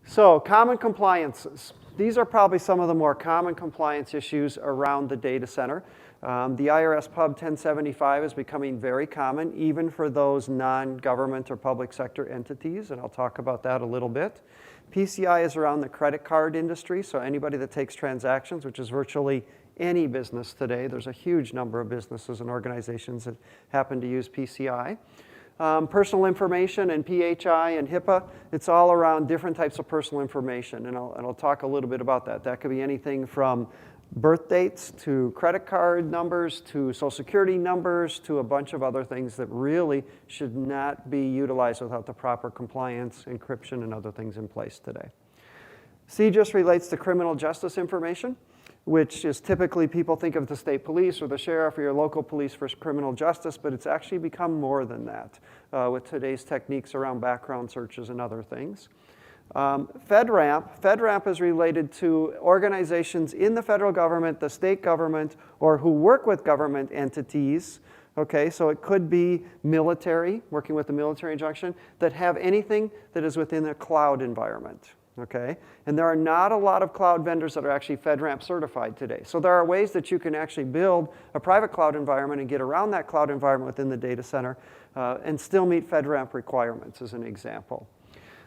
So common compliances. These are probably some of the more common compliance issues around the data center. The IRS Pub 1075 is becoming very common, even for those non-government or public sector entities, and I'll talk about that a little bit. PCI is around the credit card industry, so anybody that takes transactions, which is virtually any business today. There's a huge number of businesses and organizations that happen to use PCI. Personal information and PHI and HIPAA, it's all around different types of personal information, and I'll talk a little bit about that. That could be anything from birth dates to credit card numbers to social security numbers to a bunch of other things that really should not be utilized without the proper compliance, encryption, and other things in place today. CJIS relates to criminal justice information, which is typically people think of the state police or the sheriff or your local police for criminal justice, but it's actually become more than that with today's techniques around background searches and other things. FedRAMP is related to organizations in the federal government, the state government, or who work with government entities. Okay, so it could be military, working with the military injunction, that have anything that is within a cloud environment. Okay, and there are not a lot of cloud vendors that are actually FedRAMP certified today. So there are ways that you can actually build a private cloud environment and get around that cloud environment within the data center and still meet FedRAMP requirements, as an example.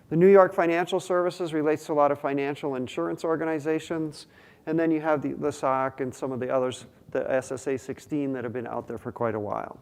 The New York Financial Services relates to a lot of financial insurance organizations. And then you have the SOC and some of the others, the SSA 16, that have been out there for quite a while.